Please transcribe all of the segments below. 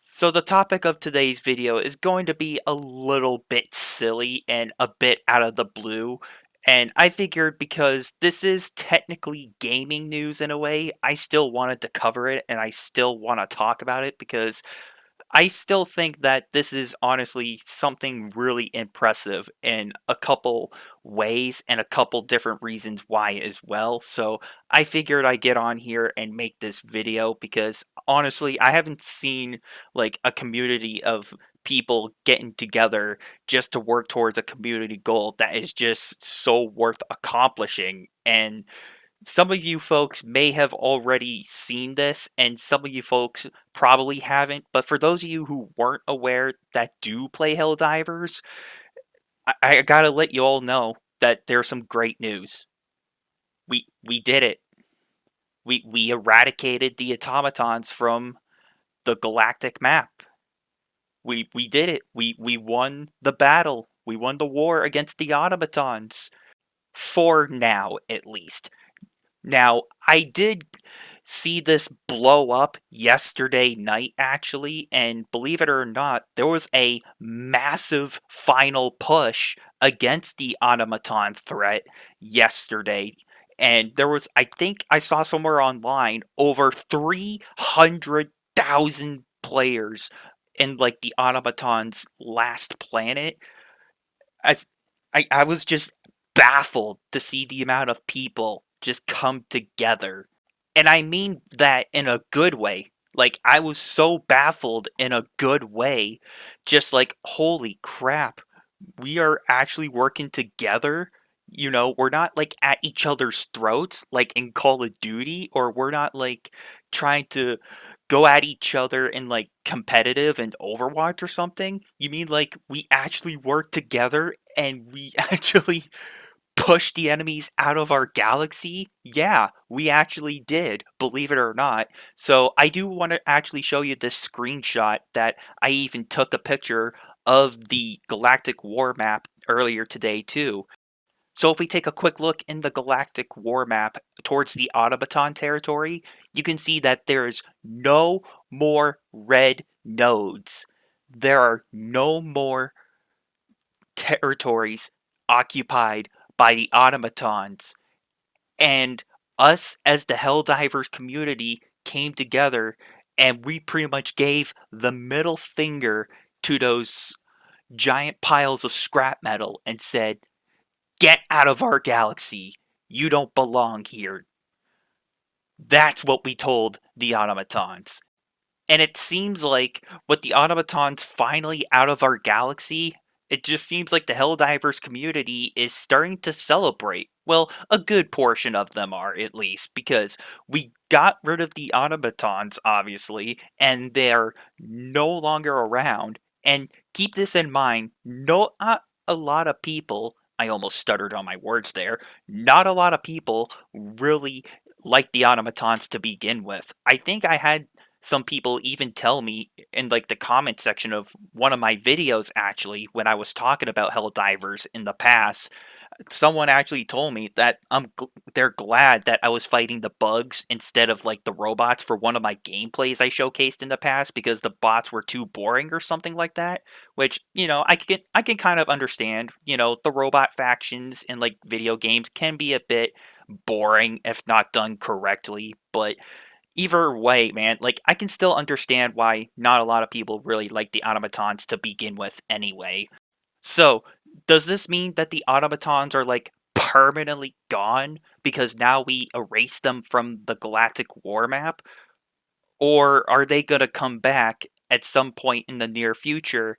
So the topic of today's video is going to be a little bit silly and a bit out of the blue. And I figured because this is technically gaming news in a way, I still wanted to cover it and I still want to talk about it because I still think that this is honestly something really impressive in a couple ways and a couple different reasons why as well. So I figured I'd get on here and make this video because honestly, I haven't seen like a community of people getting together just to work towards a community goal that is just so worth accomplishing. And some of you folks may have already seen this, and some of you folks probably haven't. But for those of you who weren't aware that do play Helldivers, I gotta let you all know that there's some great news. We did it. We eradicated the automatons from the galactic map. We did it. We won the battle. We won the war against the automatons. For now, at least. Now, I did see this blow up yesterday night, actually, and believe it or not, there was a massive final push against the automaton threat yesterday. And there was, I think I saw somewhere online, over 300,000 players in like the automaton's last planet. I, I was just baffled to see the amount of people just come together. And I mean that in a good way. Like, I was so baffled in a good way. Just like, holy crap, we are actually working together. You know, we're not like at each other's throats, like in Call of Duty, or we're not like trying to go at each other in like competitive and Overwatch or something. You mean like we actually work together and we actually push the enemies out of our galaxy? Yeah, we actually did, believe it or not. So I do want to actually show you this screenshot that I even took a picture of the Galactic War map earlier today too. So if we take a quick look in the Galactic War map towards the Automaton territory, you can see that there's no more red nodes. There are no more territories occupied by the automatons. And us as the Helldivers community came together and we pretty much gave the middle finger to those giant piles of scrap metal and said, "Get out of our galaxy. You don't belong here." That's what we told the automatons. And it seems like with the automatons finally out of our galaxy, it just seems like the Helldivers community is starting to celebrate. Well, a good portion of them are, at least, because we got rid of the automatons, obviously, and they're no longer around. And keep this in mind, not a lot of people, I almost stuttered on my words there, not a lot of people really like the automatons to begin with. I think I had some people even tell me in like the comment section of one of my videos, actually, when I was talking about Helldivers in the past, someone actually told me that they're glad that I was fighting the bugs instead of like the robots for one of my gameplays I showcased in the past because the bots were too boring or something like that. Which, I can kind of understand. The robot factions in like video games can be a bit boring if not done correctly, but either way, man, like I can still understand why not a lot of people really like the automatons to begin with anyway. So, does this mean that the automatons are like permanently gone because now we erased them from the Galactic War map? Or are they going to come back at some point in the near future,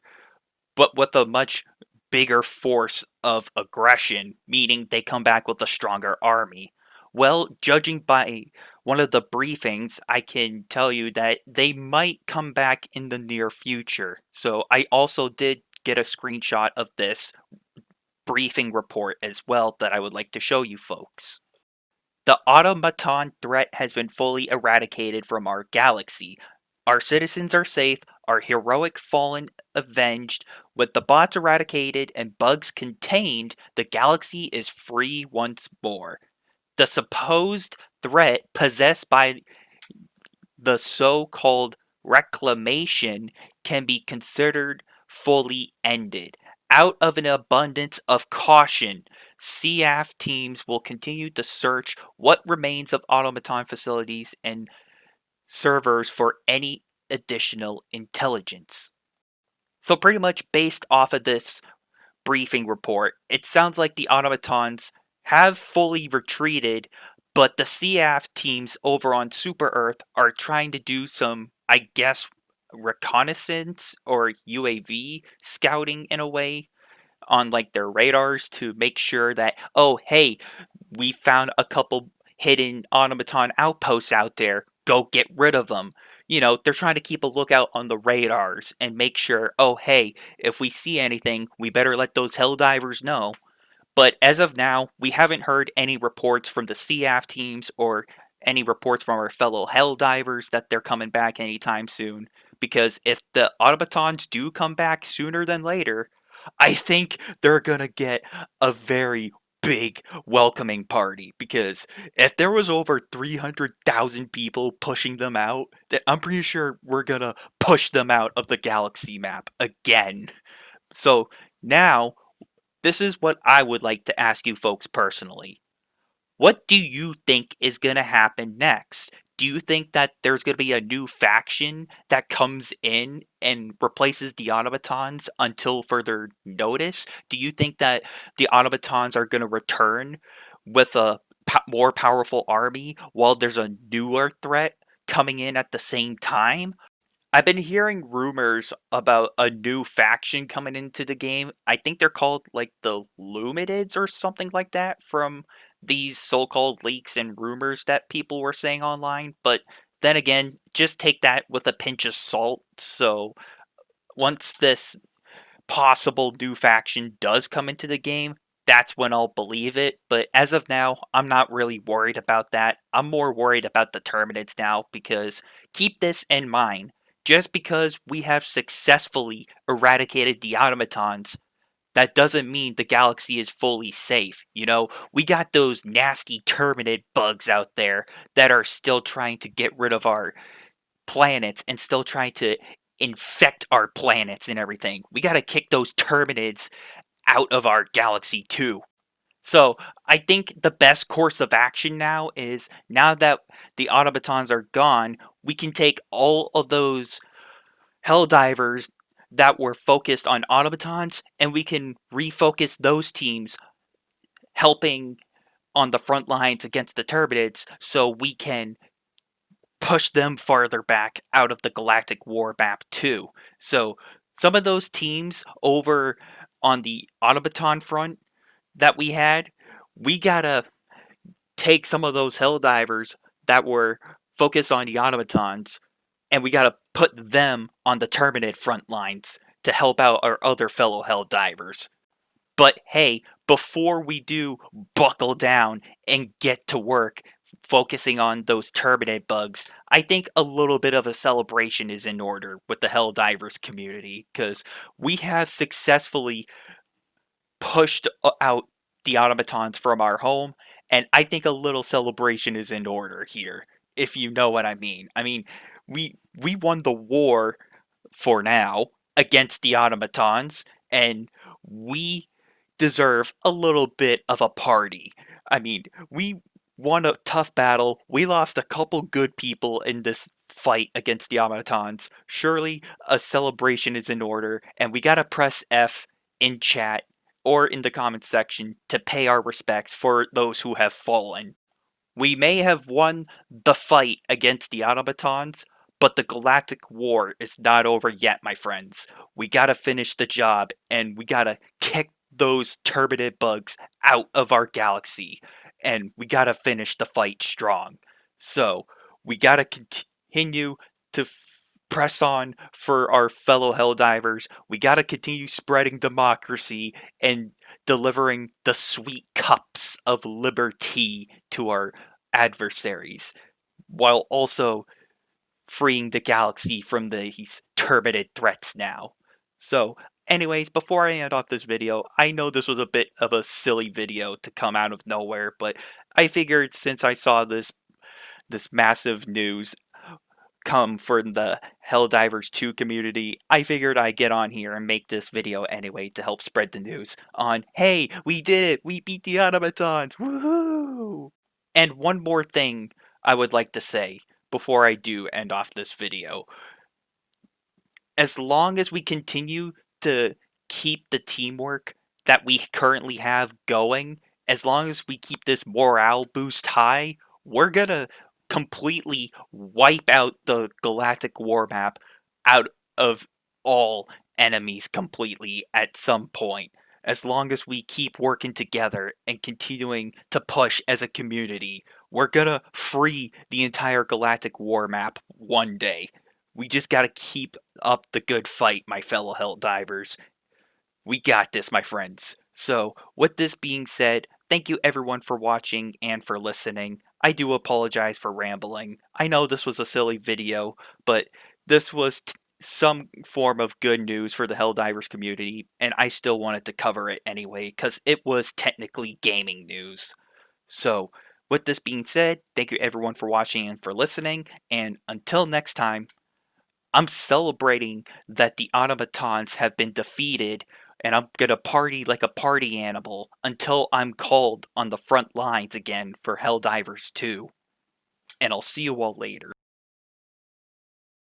but with a much bigger force of aggression, meaning they come back with a stronger army? Well, judging by one of the briefings, I can tell you that they might come back in the near future. So I also did get a screenshot of this briefing report as well that I would like to show you folks. The automaton threat has been fully eradicated from our galaxy. Our citizens are safe, our heroic fallen avenged. With the bots eradicated and bugs contained, the galaxy is free once more. The supposed threat possessed by the so called reclamation can be considered fully ended. Out of an abundance of caution, CAF teams will continue to search what remains of automaton facilities and servers for any additional intelligence. So, pretty much based off of this briefing report, it sounds like the automatons have fully retreated, but the CAF teams over on Super Earth are trying to do some, I guess, reconnaissance or UAV scouting in a way on like their radars to make sure that, oh, hey, we found a couple hidden automaton outposts out there. Go get rid of them. You know, they're trying to keep a lookout on the radars and make sure, oh, hey, if we see anything, we better let those Helldivers know. But as of now, we haven't heard any reports from the CAF teams or any reports from our fellow Helldivers that they're coming back anytime soon. Because if the automatons do come back sooner than later, I think they're gonna get a very big welcoming party. Because if there was over 300,000 people pushing them out, then I'm pretty sure we're gonna push them out of the galaxy map again. So now this is what I would like to ask you folks personally. What do you think is going to happen next? Do you think that there's going to be a new faction that comes in and replaces the automatons until further notice? Do you think that the automatons are going to return with a more powerful army while there's a newer threat coming in at the same time? I've been hearing rumors about a new faction coming into the game. I think they're called like the Luminids or something like that from these so-called leaks and rumors that people were saying online. But then again, just take that with a pinch of salt. So once this possible new faction does come into the game, that's when I'll believe it. But as of now, I'm not really worried about that. I'm more worried about the Terminids now because keep this in mind. Just because we have successfully eradicated the automatons, that doesn't mean the galaxy is fully safe. You know, we got those nasty Terminid bugs out there that are still trying to get rid of our planets and still trying to infect our planets and everything. We got to kick those Terminids out of our galaxy too. So I think the best course of action now is now that the automatons are gone, we can take all of those Helldivers that were focused on automatons and we can refocus those teams helping on the front lines against the Terminids so we can push them farther back out of the galactic war map too. So some of those teams over on the automaton front that we gotta take some of those Helldivers that were focused on the automatons and we gotta put them on the Terminid front lines to help out our other fellow Helldivers. But hey, before we do buckle down and get to work focusing on those Terminid bugs, I think a little bit of a celebration is in order with the Helldivers community because we have successfully pushed out the automatons from our home, and I think a little celebration is in order here, if you know what I mean. I mean, we won the war for now against the automatons, and we deserve a little bit of a party. I mean, we won a tough battle. We lost a couple good people in this fight against the automatons. Surely a celebration is in order, and we gotta press F in chat or in the comments section to pay our respects for those who have fallen. We may have won the fight against the automatons, but the galactic war is not over yet, my friends. We gotta finish the job, and we gotta kick those turbident bugs out of our galaxy, and we gotta finish the fight strong. So, we gotta continue to press on for our fellow Helldivers. We gotta continue spreading democracy and delivering the sweet cups of liberty to our adversaries, while also freeing the galaxy from these turbid threats now. So, anyways, before I end off this video, I know this was a bit of a silly video to come out of nowhere, but I figured since I saw this massive news, come from the Helldivers 2 community, I figured I'd get on here and make this video anyway to help spread the news on, hey, we did it! We beat the Automatons! Woohoo! And one more thing I would like to say before I do end off this video. As long as we continue to keep the teamwork that we currently have going, as long as we keep this morale boost high, we're gonna completely wipe out the Galactic War map out of all enemies completely at some point. As long as we keep working together and continuing to push as a community, we're gonna free the entire Galactic War map one day. We just gotta keep up the good fight, my fellow Helldivers. We got this, my friends. So, with this being said, thank you everyone for watching and for listening. I do apologize for rambling. I know this was a silly video, but this was some form of good news for the Helldivers community, and I still wanted to cover it anyway, because it was technically gaming news. So, with this being said, thank you everyone for watching and for listening, and until next time, I'm celebrating that the Automatons have been defeated, and I'm gonna party like a party animal until I'm called on the front lines again for Helldivers 2. And I'll see you all later.